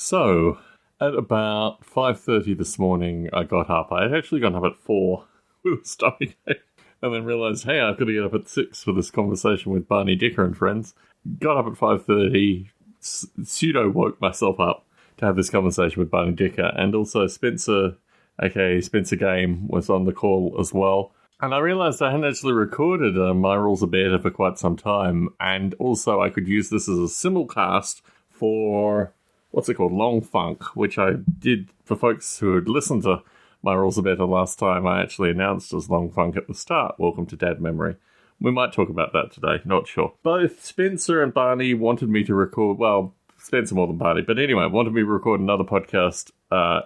So, at about 5:30 this morning, I got up. I had actually gone up at 4 with a stomach ache, and then realised, hey, I've got to get up at 6 for this conversation with Barney Dicker and friends. Got up at 5:30, pseudo-woke myself up to have this conversation with Barney Dicker, and also Spencer, aka Spencer Game, was on the call as well. And I realised I hadn't actually recorded My Rules Are Better for quite some time, and also I could use this as a simulcast for, what's it called, Long Funk, which I did for folks who had listened to My Rules Are Better last time. I actually announced as Long Funk at the start. Welcome to Dad Memory. We might talk about that today, not sure. Both Spencer and Barney wanted me to record, well, Spencer more than Barney, but anyway, wanted me to record another podcast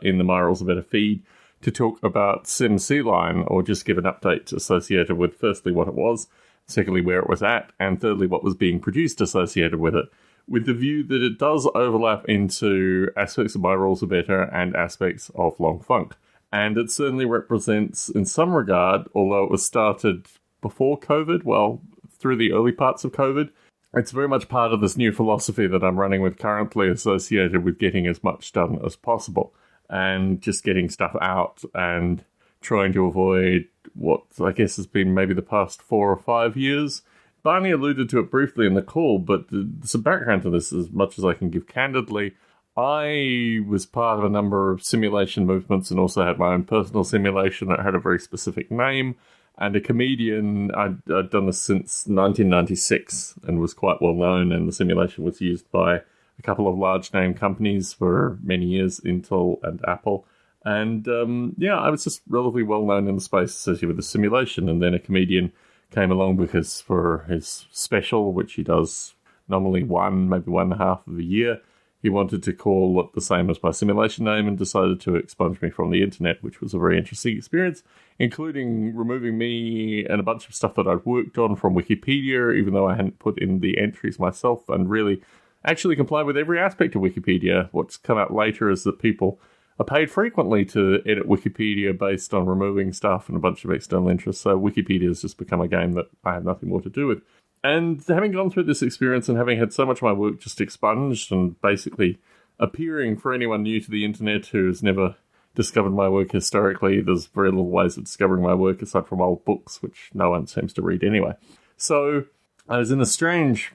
in the My Rules Are Better feed to talk about Sim Sea Lion, or just give an update associated with, firstly, what it was, secondly, where it was at, and thirdly, what was being produced associated with it, with the view that it does overlap into aspects of My Rules Are Better and aspects of Long Funk. And it certainly represents, in some regard, although it was started before COVID, well, through the early parts of COVID, it's very much part of this new philosophy that I'm running with currently, associated with getting as much done as possible and just getting stuff out and trying to avoid what I guess has been maybe the past 4 or 5 years. Barney alluded to it briefly in the call, but some background to this, as much as I can give candidly. I was part of a number of simulation movements and also had my own personal simulation that had a very specific name. And a comedian, I'd done this since 1996 and was quite well known, and the simulation was used by a couple of large name companies for many years, Intel and Apple. And I was just relatively well known in the space associated with the simulation. And then a comedian came along because for his special, which he does normally one, maybe 1.5 of a year, he wanted to call it the same as my simulation name and decided to expunge me from the internet, which was a very interesting experience, including removing me and a bunch of stuff that I'd worked on from Wikipedia, even though I hadn't put in the entries myself and really actually complied with every aspect of Wikipedia. What's come out later is that people are paid frequently to edit Wikipedia based on removing stuff and a bunch of external interests, so Wikipedia has just become a game that I have nothing more to do with. And having gone through this experience and having had so much of my work just expunged and basically appearing for anyone new to the internet who has never discovered my work historically, there's very little ways of discovering my work aside from old books, which no one seems to read anyway. So I was in a strange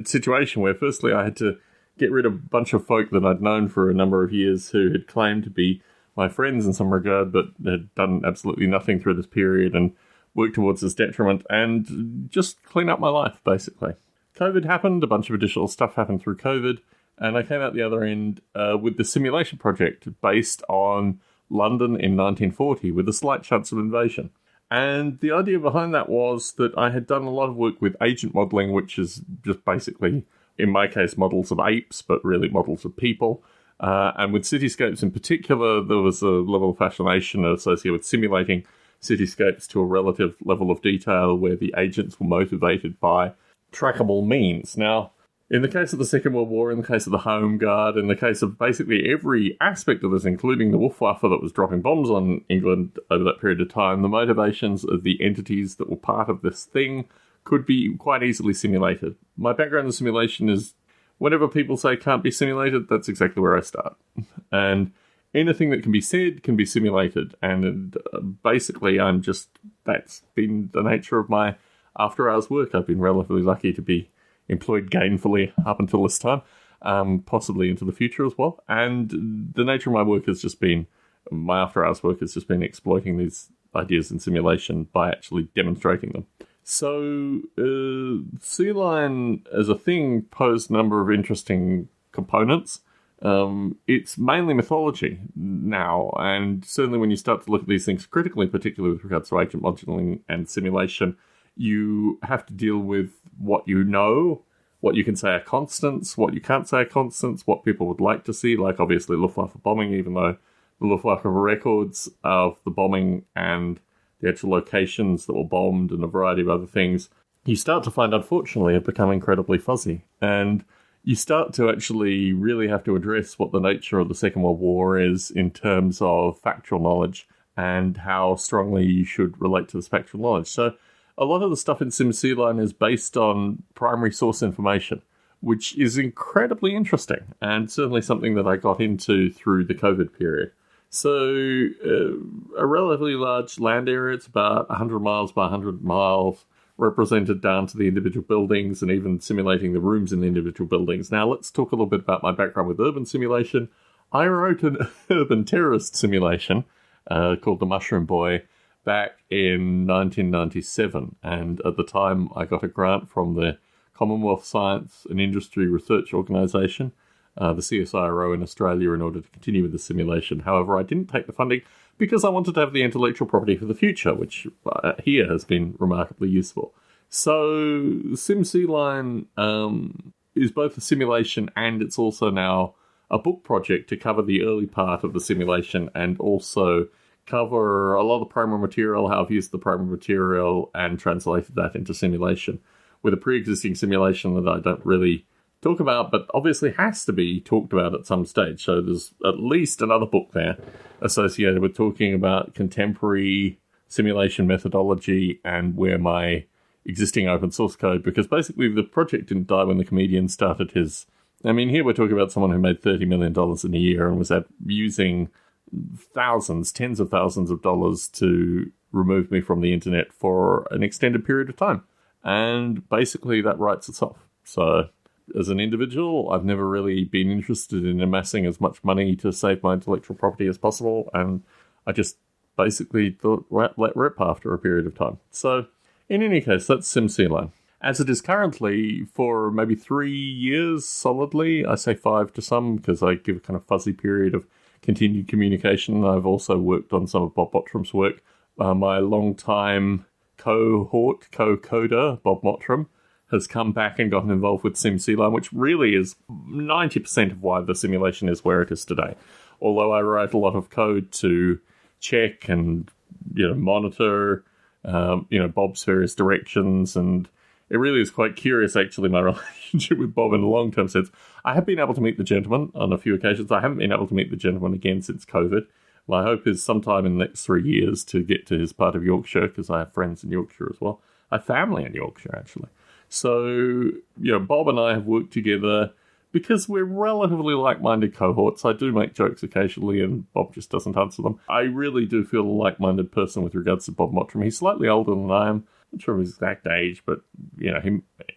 situation where firstly I had to get rid of a bunch of folk that I'd known for a number of years who had claimed to be my friends in some regard, but had done absolutely nothing through this period and worked towards this detriment, and just clean up my life, basically. COVID happened, a bunch of additional stuff happened through COVID, and I came out the other end with the simulation project based on London in 1940 with a slight chance of invasion. And the idea behind that was that I had done a lot of work with agent modelling, which is just basically, in my case, models of apes, but really models of people. And with cityscapes in particular, there was a level of fascination associated with simulating cityscapes to a relative level of detail where the agents were motivated by trackable means. Now, in the case of the Second World War, in the case of the Home Guard, in the case of basically every aspect of this, including the Luftwaffe that was dropping bombs on England over that period of time, the motivations of the entities that were part of this thing could be quite easily simulated. My background in simulation is whenever people say can't be simulated, that's exactly where I start. And anything that can be said can be simulated. And basically, that's been the nature of my after-hours work. I've been relatively lucky to be employed gainfully up until this time, possibly into the future as well. And the nature of my work has just been, my after-hours work has just been exploiting these ideas in simulation by actually demonstrating them. So, Sea Lion as a thing posed a number of interesting components. It's mainly mythology now, and certainly when you start to look at these things critically, particularly with regards to agent modeling and simulation, you have to deal with what you know, what you can say are constants, what you can't say are constants, what people would like to see, like obviously Luftwaffe bombing, even though the Luftwaffe records of the bombing and the actual locations that were bombed and a variety of other things, you start to find, unfortunately, have become incredibly fuzzy. And you start to actually really have to address what the nature of the Second World War is in terms of factual knowledge and how strongly you should relate to this factual knowledge. So a lot of the stuff in Sim Sea Lion is based on primary source information, which is incredibly interesting and certainly something that I got into through the COVID period. So a relatively large land area, it's about 100 miles by 100 miles, represented down to the individual buildings and even simulating the rooms in the individual buildings. Now, let's talk a little bit about my background with urban simulation. I wrote an urban terrorist simulation called The Mushroom Boy back in 1997. And at the time, I got a grant from the Commonwealth Science and Industry Research Organisation, the CSIRO in Australia, in order to continue with the simulation. However, I didn't take the funding because I wanted to have the intellectual property for the future, which here has been remarkably useful. So SimCline is both a simulation and it's also now a book project to cover the early part of the simulation and also cover a lot of the primary material, how I've used the primary material and translated that into simulation with a pre-existing simulation that I don't really talk about, but obviously has to be talked about at some stage. So there's at least another book there associated with talking about contemporary simulation methodology and where my existing open source code, because basically the project didn't die when the comedian started his... I mean, here we're talking about someone who made $30 million in a year and was using thousands, tens of thousands of dollars to remove me from the internet for an extended period of time. And basically that writes itself. So as an individual, I've never really been interested in amassing as much money to save my intellectual property as possible, and I just basically thought, let rip after a period of time. So, in any case, that's SimCline. As it is currently, for maybe 3 years solidly, I say 5 to some, because I give a kind of fuzzy period of continued communication. I've also worked on some of Bob Mottram's work. My long-time co-coder, Bob Mottram, has come back and gotten involved with SimCline, which really is 90% of why the simulation is where it is today. Although I write a lot of code to check and monitor Bob's various directions, and it really is quite curious, actually, my relationship with Bob in a long-term sense. I have been able to meet the gentleman on a few occasions. I haven't been able to meet the gentleman again since COVID. My hope is sometime in the next 3 years to get to his part of Yorkshire, because I have friends in Yorkshire as well. I have family in Yorkshire, actually. So, Bob and I have worked together because we're relatively like-minded cohorts. I do make jokes occasionally, and Bob just doesn't answer them. I really do feel a like-minded person with regards to Bob Mottram. He's slightly older than I am. I'm not sure of his exact age, but,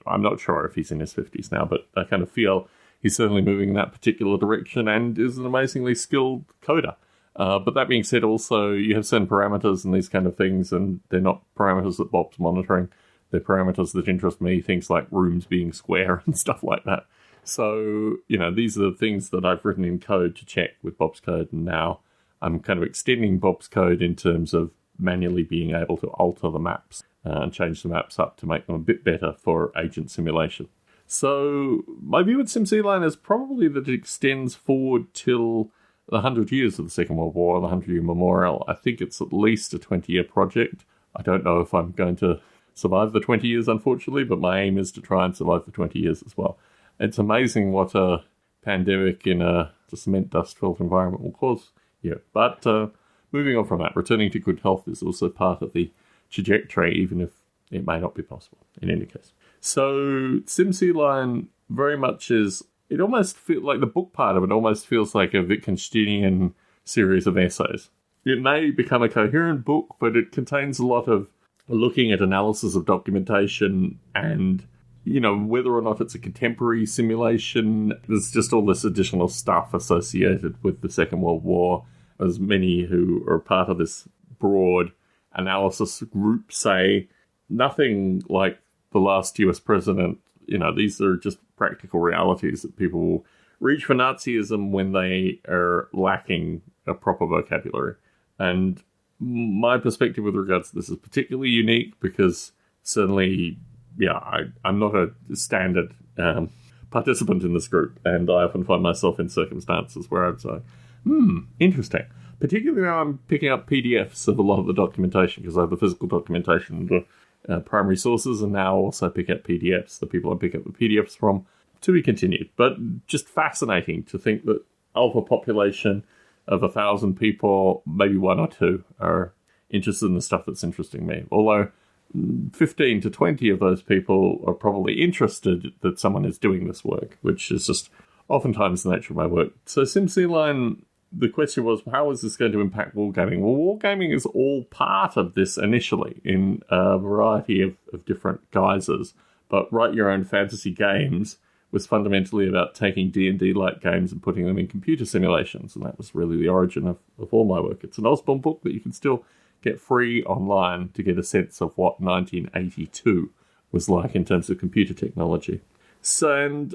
I'm not sure if he's in his 50s now, but I kind of feel he's certainly moving in that particular direction and is an amazingly skilled coder. But that being said, also, you have certain parameters and these kind of things, and they're not parameters that Bob's monitoring. They're parameters that interest me, things like rooms being square and stuff like that. So, these are the things that I've written in code to check with Bob's code, and now I'm kind of extending Bob's code in terms of manually being able to alter the maps and change the maps up to make them a bit better for agent simulation. So, my view at SimCline is probably that it extends forward till the 100 years of the Second World War, the 100-year memorial. I think it's at least a 20-year project. I don't know if I'm going to survive the 20 years, unfortunately, but my aim is to try and survive the 20 years as well. It's amazing what a pandemic in a cement dust-filled environment will cause. Yeah, but moving on from that, returning to good health is also part of the trajectory, even if it may not be possible, in any case. So SimCline very much is, it almost feels like the book part of it almost feels like a Wittgensteinian series of essays. It may become a coherent book, but it contains a lot of looking at analysis of documentation and, whether or not it's a contemporary simulation. There's just all this additional stuff associated with the Second World War. As many who are part of this broad analysis group say, nothing like the last US president. These are just practical realities that people will reach for Nazism when they are lacking a proper vocabulary. And my perspective with regards to this is particularly unique because certainly, I'm not a standard participant in this group, and I often find myself in circumstances where I'd say, interesting. Particularly now I'm picking up PDFs of a lot of the documentation because I have the physical documentation, the primary sources, and now also pick up PDFs, the people I pick up the PDFs from, to be continued. But just fascinating to think that of a population of 1,000 people, maybe 1 or 2 are interested in the stuff that's interesting me. Although 15 to 20 of those people are probably interested that someone is doing this work, which is just oftentimes the nature of my work. So SimCline, the question was, how is this going to impact wargaming? Well, wargaming is all part of this initially in a variety of different guises. But Write Your Own Fantasy Games was fundamentally about taking D&D-like games and putting them in computer simulations, and that was really the origin of all my work. It's an Osborne book that you can still get free online to get a sense of what 1982 was like in terms of computer technology. So, and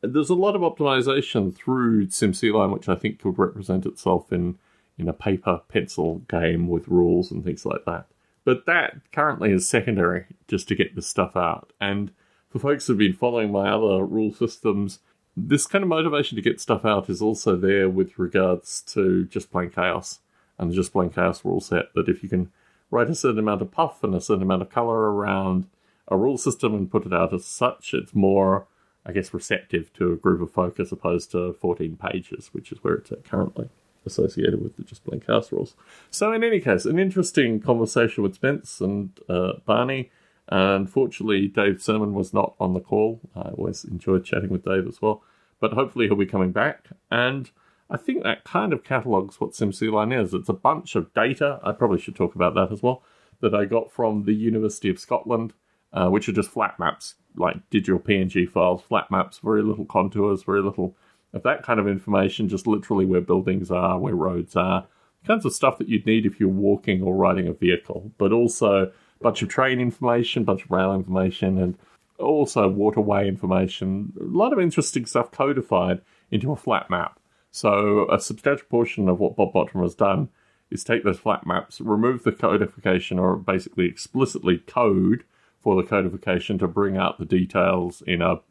there's a lot of optimization through SimCline, which I think could represent itself in a paper-pencil game with rules and things like that. But that currently is secondary, just to get this stuff out. And for folks who've been following my other rule systems, this kind of motivation to get stuff out is also there with regards to Just Plain Chaos and the Just Plain Chaos rule set, that if you can write a certain amount of puff and a certain amount of color around a rule system and put it out as such, it's more, I guess, receptive to a group of folk as opposed to 14 pages, which is where it's at currently, associated with the Just Plain Chaos rules. So in any case, an interesting conversation with Spence and Barney. Unfortunately, Dave Sermon was not on the call. I always enjoyed chatting with Dave as well. But hopefully he'll be coming back. And I think that kind of catalogues what SimCline is. It's a bunch of data. I probably should talk about that as well, that I got from the University of Scotland, which are just flat maps, like digital PNG files, flat maps, very little contours, very little of that kind of information, just literally where buildings are, where roads are, kinds of stuff that you'd need if you're walking or riding a vehicle, but also a bunch of train information, a bunch of rail information, and also waterway information. A lot of interesting stuff codified into a flat map. So a substantial portion of what Bob Bottom has done is take those flat maps, remove the codification, or basically explicitly code for the codification to bring out the details in a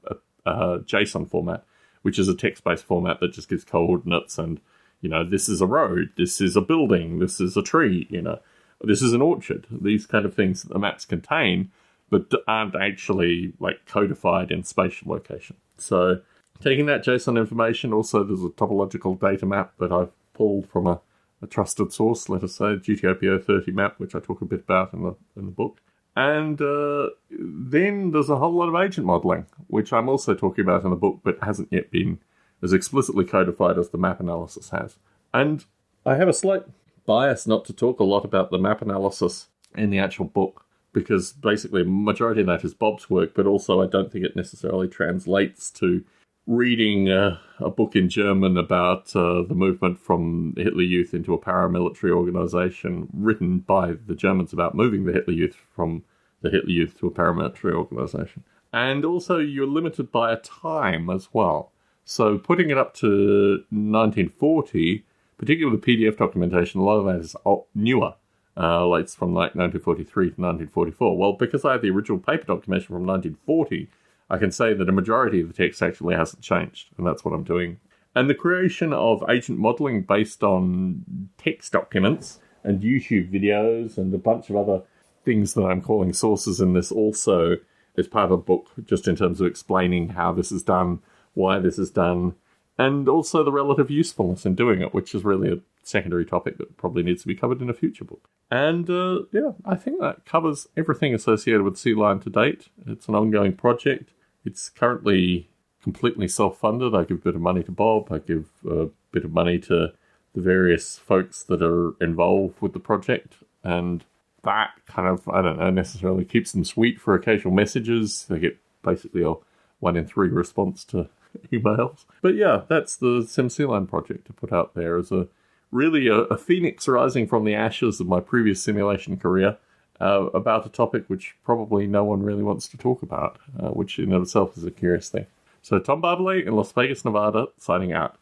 JSON format, which is a text-based format that just gives coordinates and, this is a road, this is a building, this is a tree, this is an orchard, these kind of things that the maps contain, but aren't actually codified in spatial location. So taking that JSON information, also there's a topological data map that I've pulled from a trusted source, let us say, GTOPO 30 map, which I talk a bit about in the book. And then there's a whole lot of agent modeling, which I'm also talking about in the book, but hasn't yet been as explicitly codified as the map analysis has. And I have a slight bias not to talk a lot about the map analysis in the actual book, because basically a majority of that is Bob's work, but also I don't think it necessarily translates to reading a book in German about the movement from the Hitler Youth into a paramilitary organization written by the Germans about moving the Hitler Youth from the Hitler Youth to a paramilitary organization. And also you're limited by a time as well. So putting it up to 1940, particularly with the PDF documentation, a lot of that is newer. It's from 1943 to 1944. Well, because I have the original paper documentation from 1940, I can say that a majority of the text actually hasn't changed, and that's what I'm doing. And the creation of agent modeling based on text documents and YouTube videos and a bunch of other things that I'm calling sources in this also is part of a book, just in terms of explaining how this is done, why this is done, and also the relative usefulness in doing it, which is really a secondary topic that probably needs to be covered in a future book. And I think that covers everything associated with C-Line to date. It's an ongoing project. It's currently completely self-funded. I give a bit of money to Bob. I give a bit of money to the various folks that are involved with the project. And that kind of, I don't know, necessarily keeps them sweet for occasional messages. They get basically a 1 in 3 response to emails. But yeah, that's the SimCline project to put out there as a phoenix rising from the ashes of my previous simulation career, about a topic which probably no one really wants to talk about, which in itself is a curious thing. So Tom Barbalet in Las Vegas, Nevada, signing out.